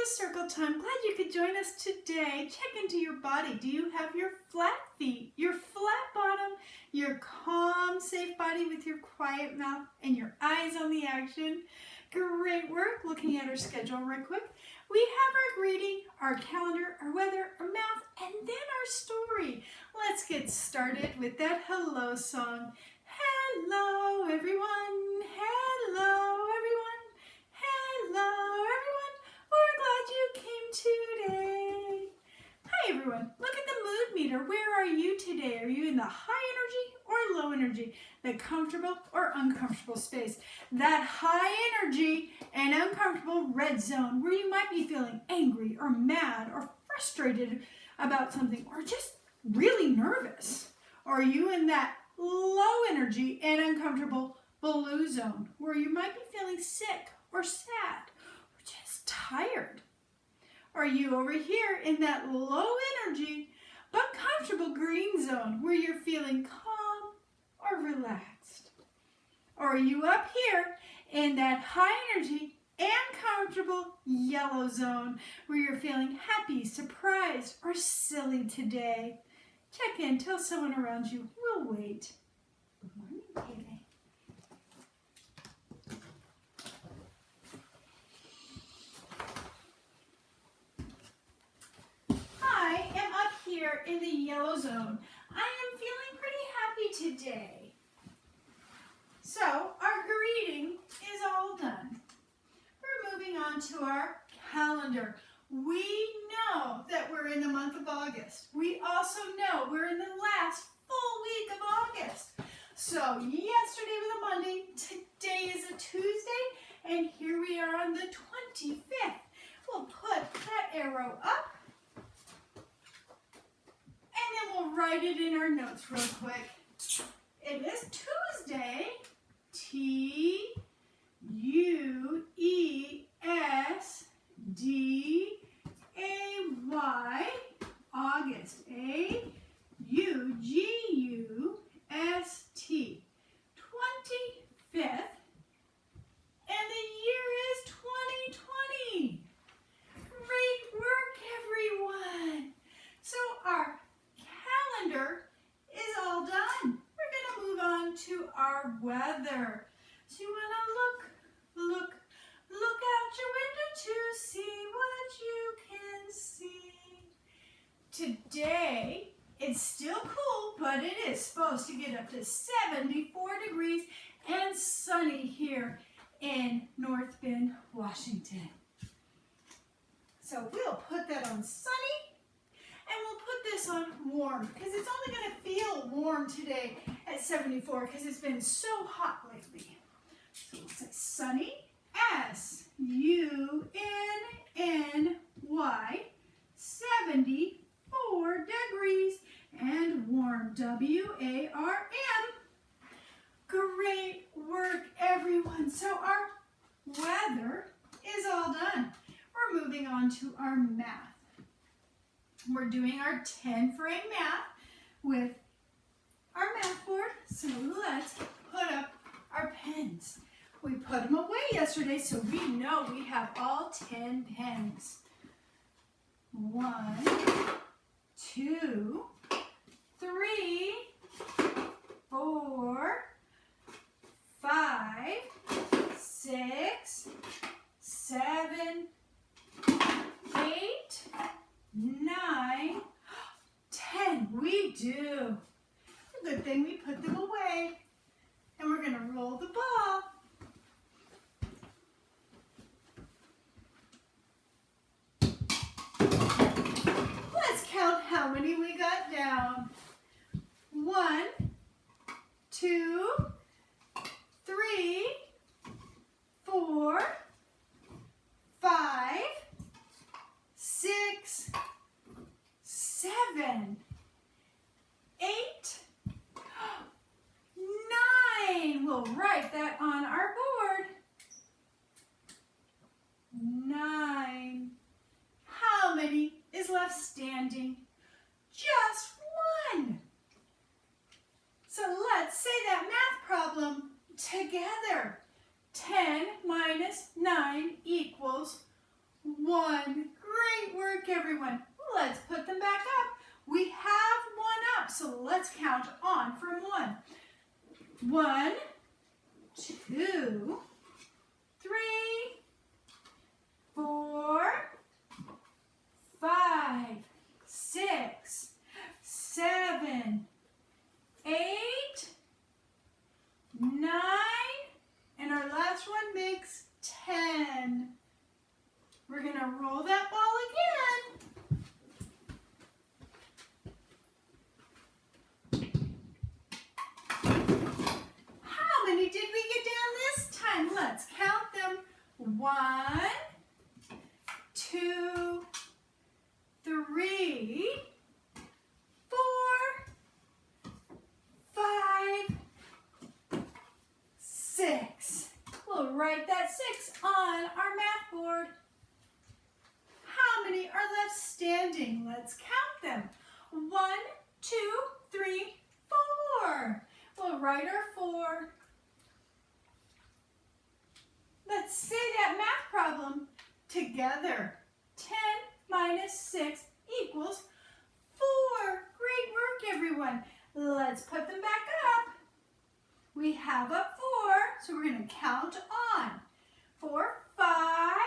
to Circle Time. Glad you could join us today. Check into your body. Do you have your flat feet, your flat bottom, your calm, safe body with your quiet mouth and your eyes on the action? Great work. Looking at our schedule right quick. We have our greeting, our calendar, our weather, our math, and then our story. Let's get started with that hello song. Hello, everyone. Hello, everyone. Hello, everyone. We're glad you came today. Hi, everyone. Look at the mood meter. Where are you today? Are you in the high energy or low energy? The comfortable or uncomfortable space? That high energy and uncomfortable red zone where you might be feeling angry or mad or frustrated about something or just really nervous. Or are you in that low energy and uncomfortable blue zone where you might be feeling sick or sad or just tired? Are you over here in that low energy but comfortable green zone where you're feeling calm or relaxed? Or are you up here in that high energy and comfortable yellow zone where you're feeling happy, surprised, or silly today? Check in, tell someone around you. We'll wait. Good morning, Kaylee. I am up here in the yellow zone. I am feeling pretty happy today. So our greeting is all done. We're moving on to our calendar. We know that we're in the month of August. We also know we're in the last full week of August. So yesterday was a Monday, today is a Tuesday, and here we are on the 25th. We'll put that arrow up, and then we'll write it in our notes real quick. It is Tuesday, Tuesday, August, August, 25th, and the year is 2020. Great work, everyone. So our calendar is all done. We're going to move on to our weather. So you want to look out your window to see what you can see. Today, it's still cool, but it is supposed to get up to 74 degrees and sunny here in North Bend, Washington. So we'll put that on sunny, and we'll put this on warm, because it's only going to feel warm today at 74 because it's been so hot lately. So we'll say sunny, S-U-N-N-Y, 74 degrees, and warm, W-A-R-M. Great work, everyone. So our weather is all done. We're moving on to our math. We're doing our 10-frame math with our math board. So let's put up our pens. We put them away yesterday, so we know we have all 10 pens. 1, 2, 3, 4, 5, 6, 7, 8, 9, 10. We do. It's a good thing we put them away. And we're going to roll the ball. Let's count how many we got down. 1, 2, 3, 4, 5, 6, 7, 8, 9. We'll write that on our board. 9. How many is left standing? Just 1. So let's say that math problem together. 10 minus 9 equals 1. Great work, everyone. Let's put them back up. We have 1 up, so let's count on from 1. 1, 2, 3, 4, 5, 6, 7, 8, 9, and our last one makes 10. We're going to roll that ball again. How many did we get down this time? Let's count them. 1, 2, 3, 4, 5, 6. We'll write that 6 on our math board. How many are left standing? Let's count them. 1, 2, 3, 4. We'll write our 4. Let's say that math problem together. 10 minus 6 equals 4. Great work, everyone. Let's put them back up. We have up 4, so we're going to count on. 4, 5,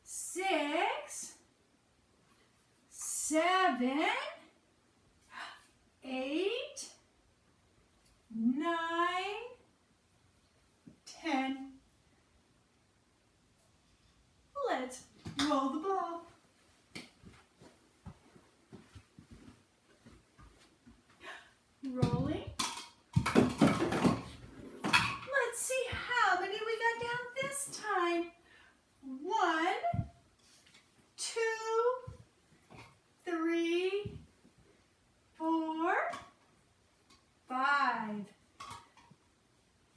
6, 7, 8, 9, 10. Let's roll the ball. Rolling. Let's see how many we got down this time. 1, 2, 3, 4, 5,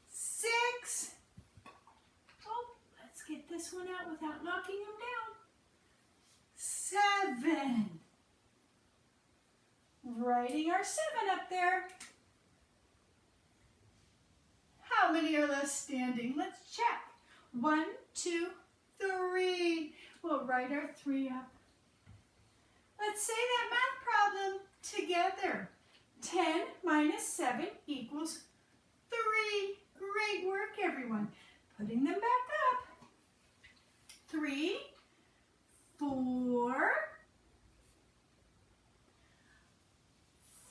6. Oh, let's get this one out without knocking them down. 7. Writing our 7 up there. How many are left standing? Let's check. 1, 2, 3. We'll write our 3 up. Let's say that math problem together. 10 minus 7 equals 3. Great work, everyone. Putting them back up. 3, 4,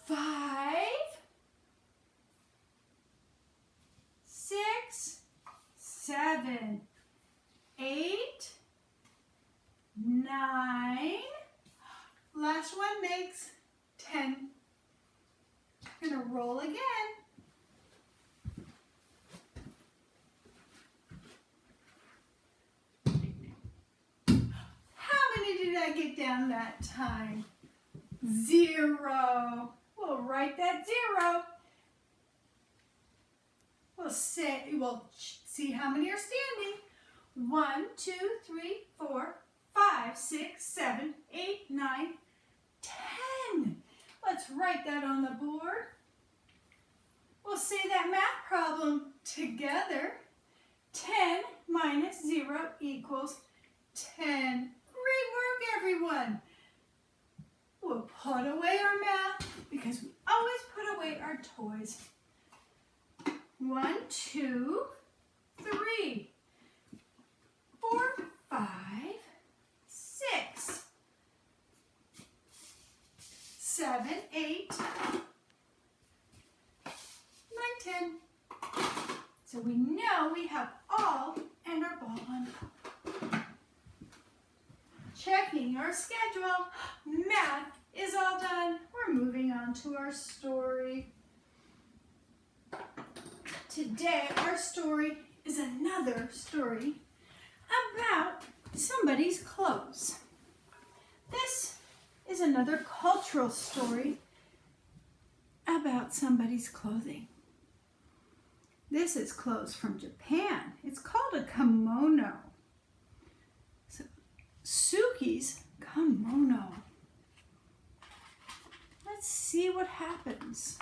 5, 6, 7, 8, 9. Last one makes 10. I'm going to roll again. How many did I get down that time? 0. We'll write that 0. We'll see how many are standing. 1, 2, 3, 4, 5, 6, 7, 8, 9, 10. Let's write that on the board. We'll say that math problem together. 10 minus 0 equals 10. Great work, everyone. We'll put away our math because we always put away our toys. 1, 2, 3, 4, 5, 6, 7, 8, 9, 10. So we know we have all and our ball on top. Checking our schedule. Math is all done. We're moving on to our story. Today, our story is another story about somebody's clothes. This is another cultural story about somebody's clothing. This is clothes from Japan. It's called a kimono. So, Suki's kimono. Let's see what happens.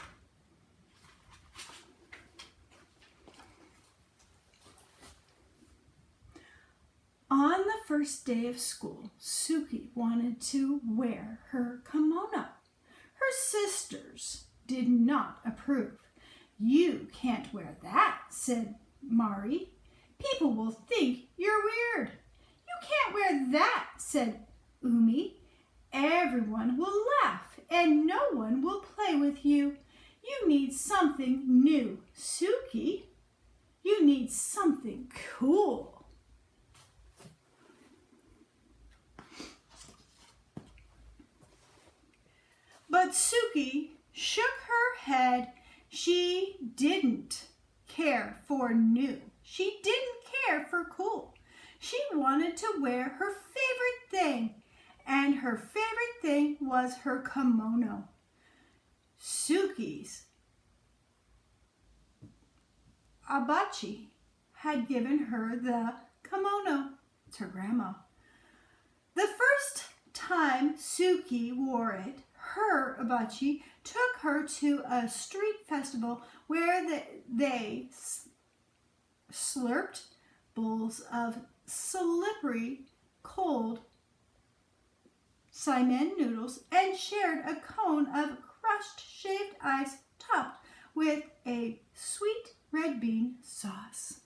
On the first day of school, Suki wanted to wear her kimono. Her sisters did not approve. "You can't wear that," said Mari. "People will think you're weird." "You can't wear that," said Umi. "Everyone will laugh and no one will play with you. You need something new, Suki. You need something cool." But Suki shook her head. She didn't care for new. She didn't care for cool. She wanted to wear her favorite thing, and her favorite thing was her kimono. Suki's Abachi had given her the kimono. It's her grandma. The first time Suki wore it, her Abachi took her to a street festival where they slurped bowls of slippery, cold Saimin noodles and shared a cone of crushed shaved ice topped with a sweet red bean sauce.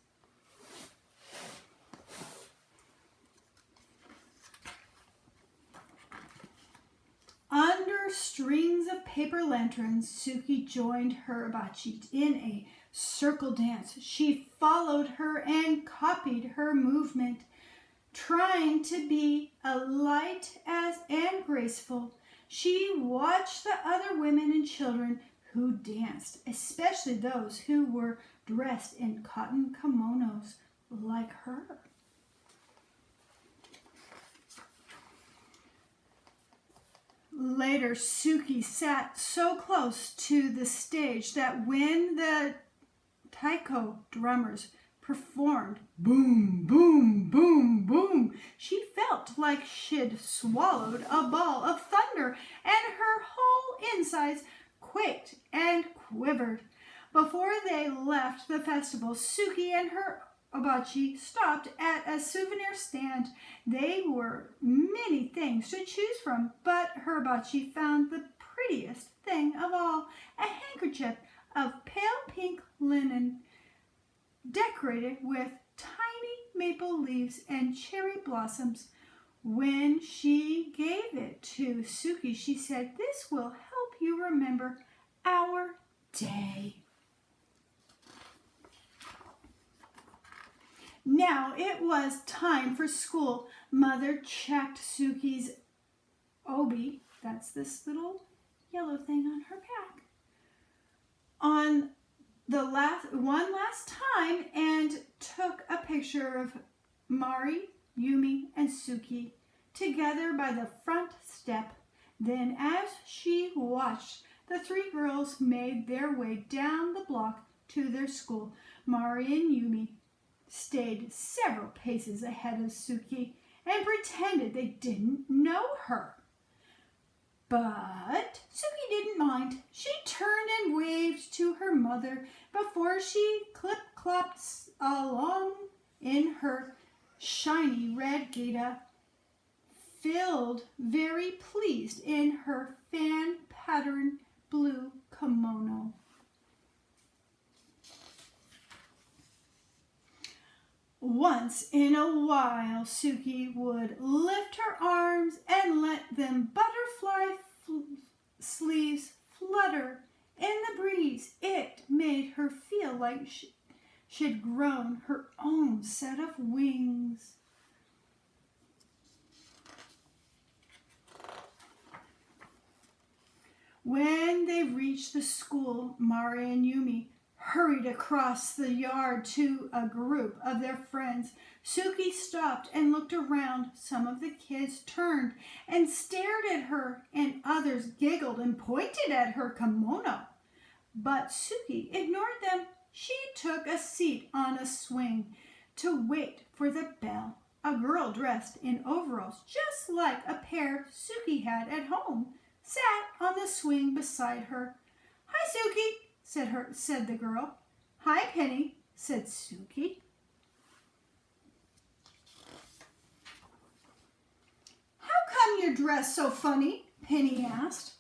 Under strings of paper lanterns, Suki joined her Abachi in a circle dance. She followed her and copied her movement, trying to be as light and graceful. She watched the other women and children who danced, especially those who were dressed in cotton kimonos like her. Later, Suki sat so close to the stage that when the taiko drummers performed boom, boom, boom, boom, she felt like she'd swallowed a ball of thunder and her whole insides quaked and quivered. Before they left the festival, Suki and her Abachi stopped at a souvenir stand. There were many things to choose from, but her Abachi found the prettiest thing of all, a handkerchief of pale pink linen decorated with tiny maple leaves and cherry blossoms. When she gave it to Suki, she said, "This will help you remember our day." Now it was time for school. Mother checked Suki's obi, that's this little yellow thing on her back, on the one last time and took a picture of Mari, Yumi, and Suki together by the front step. Then, as she watched, the three girls made their way down the block to their school. Mari and Yumi stayed several paces ahead of Suki and pretended they didn't know her. But Suki didn't mind. She turned and waved to her mother before she clip-clopped along in her shiny red gaita, filled very pleased in her fan-patterned blue kimono. Once in a while, Suki would lift her arms and let them butterfly sleeves flutter in the breeze. It made her feel like she'd grown her own set of wings. When they reached the school, Mari and Yumi hurried across the yard to a group of their friends. Suki stopped and looked around. Some of the kids turned and stared at her, and others giggled and pointed at her kimono. But Suki ignored them. She took a seat on a swing to wait for the bell. A girl dressed in overalls, just like a pair Suki had at home, sat on the swing beside her. "Hi, Suki," said the girl. "Hi, Penny," said Suki. to dress so funny," Penny asked.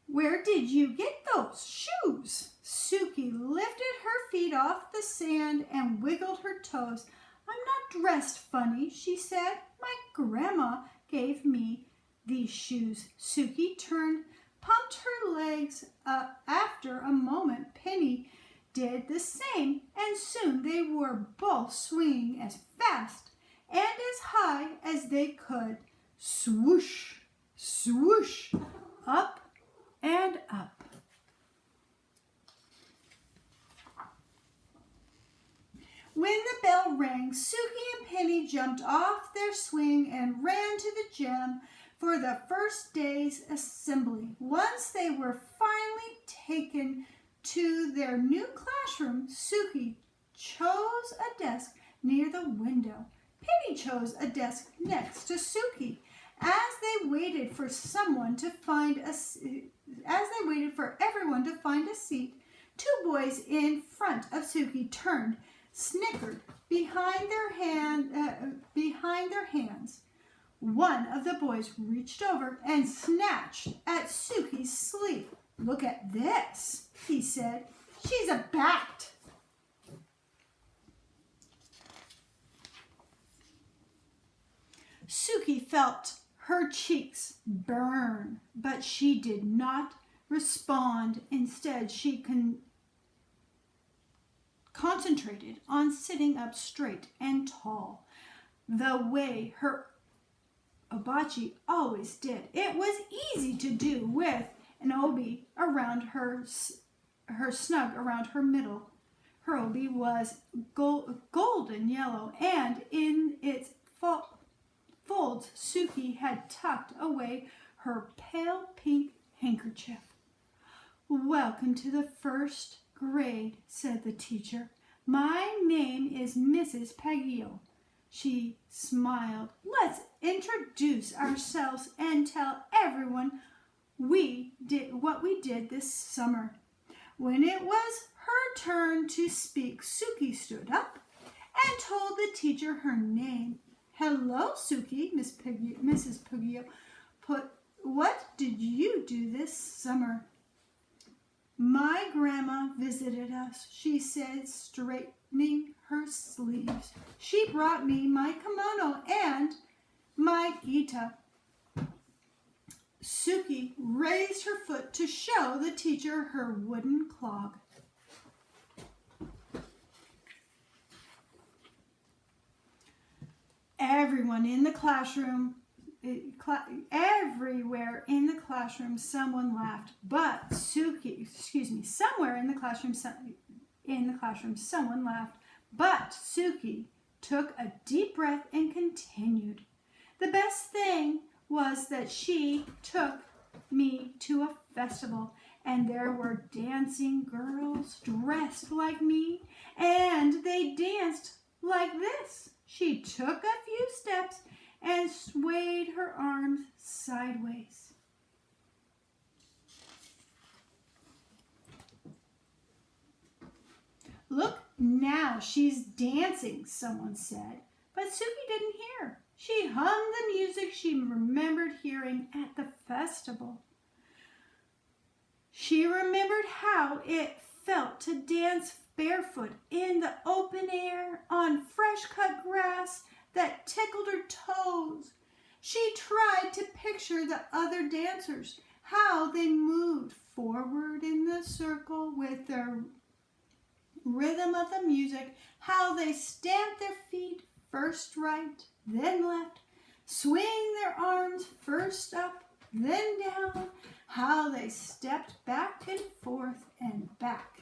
"Where did you get those shoes?" Suki lifted her feet off the sand and wiggled her toes. "I'm not dressed funny," she said. "My grandma gave me these shoes." Suki pumped her legs up. After a moment, Penny did the same, and soon they were both swinging as fast and as high as they could. Swoosh, swoosh, up and up. When the bell rang, Suki and Penny jumped off their swing and ran to the gym for the first day's assembly. Once they were finally taken to their new classroom, Suki chose a desk near the window. Penny chose a desk next to Suki. As they waited for everyone to find a seat, two boys in front of Suki turned, snickered behind their hands. One of the boys reached over and snatched at Suki's sleeve. "Look at this," he said. "She's a bat." Suki felt her cheeks burn, but she did not respond. Instead, she concentrated on sitting up straight and tall, the way her Obachi always did. It was easy to do with an obi around her snug around her middle. Her obi was golden yellow, and in its folds Suki had tucked away her pale pink handkerchief. "Welcome to the first grade," said the teacher. "My name is Mrs. Pagio." She smiled. "Let's introduce ourselves and tell everyone what we did this summer." When it was her turn to speak, Suki stood up and told the teacher her name. "Hello, Suki," Mrs. Pagio put. "What did you do this summer?" "My grandma visited us," she said, straightening her sleeves. "She brought me my kimono and my gita." Suki raised her foot to show the teacher her wooden clog. Everywhere in the classroom, someone laughed, but somewhere in the classroom, someone laughed, but Suki took a deep breath and continued. "The best thing was that she took me to a festival, and there were dancing girls dressed like me, and they danced like this." She took a few steps and swayed her arms sideways. "Look, now she's dancing," someone said. But Suki didn't hear. She hummed the music she remembered hearing at the festival. She remembered how it felt to dance barefoot in the open air on fresh-cut grass that tickled her toes. She tried to picture the other dancers, how they moved forward in the circle with their rhythm of the music, how they stamped their feet first right, then left, swing their arms first up, then down, how they stepped back and forth and back,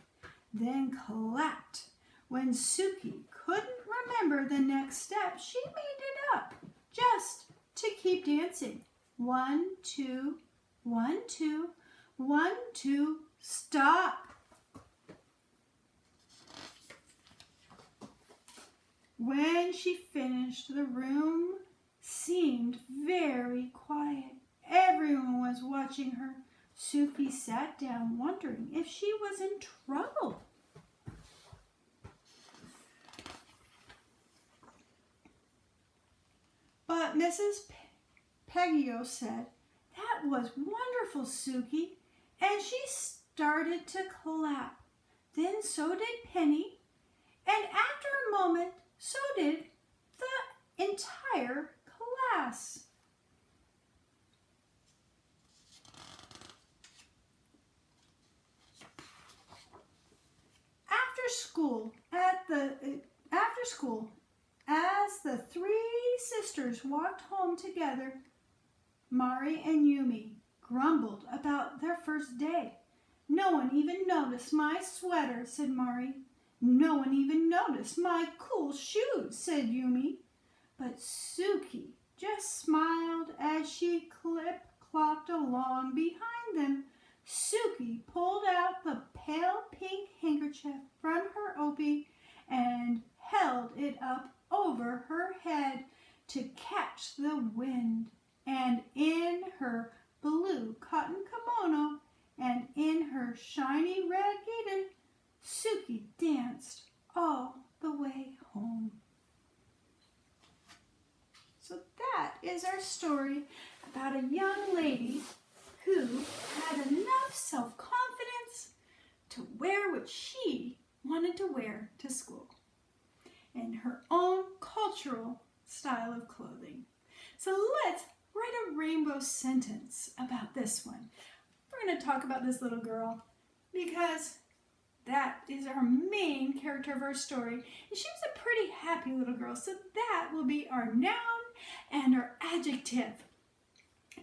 then clapped. When Suki couldn't remember the next step, she made it up just to keep dancing. 1, 2, 1, 2, 1, 2, stop. When she finished, the room seemed very quiet. Everyone was watching her. Suki sat down, wondering if she was in trouble. But Mrs. Peggy-O said, "That was wonderful, Suki." And she started to clap. Then so did Penny. And after a moment, so did the entire class. After school, as the three sisters walked home together, Mari and Yumi grumbled about their first day. "No one even noticed my sweater," said Mari. "No one even noticed my cool shoes," said Yumi. But Suki just smiled as she clip-clopped along behind them. Suki pulled out the pale pink handkerchief from her opie and held it up over her head to catch the wind. And in her blue cotton kimono and in her shiny red gaiter, Suki danced all the way home. So that is our story about a young lady who had enough self-confidence to wear what she wanted to wear to school in her own cultural style of clothing. So let's write a rainbow sentence about this one. We're going to talk about this little girl because that is our main character of our story. And she was a pretty happy little girl. So that will be our noun and our adjective.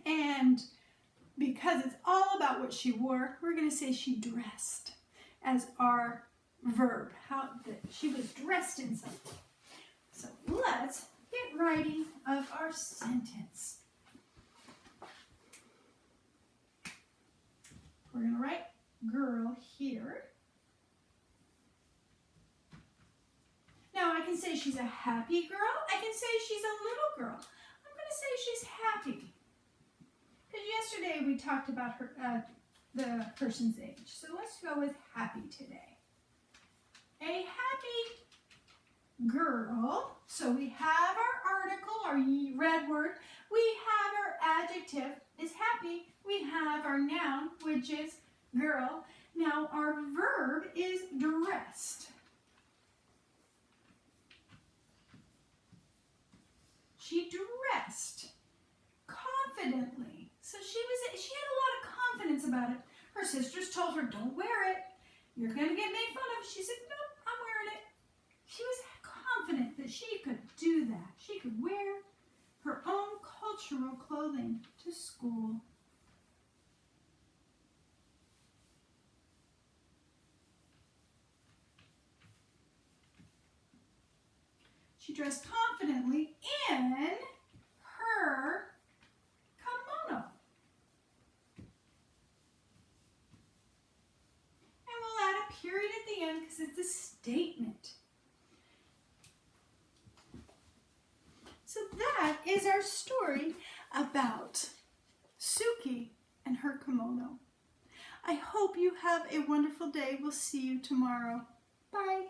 And because it's all about what she wore, we're going to say she dressed as our verb. How she was dressed in something. So let's get writing of our sentence. We're going to write girl here. Now I can say she's a happy girl. I can say she's a little girl. I'm going to say she's happy. Because yesterday we talked about her, the person's age. So let's go with happy today. A happy girl. So we have our article, our red word. We have our adjective is happy. We have our noun, which is girl. Now our verb is dressed. She dressed confidently. So she had a lot of confidence about it. Her sisters told her, "Don't wear it. You're going to get made fun of." She said, "Nope, I'm wearing it." She was confident that she could do that. She could wear her own cultural clothing to school. She dressed confidently in her kimono. And we'll add a period at the end because it's a statement. So that is our story about Suki and her kimono. I hope you have a wonderful day. We'll see you tomorrow. Bye.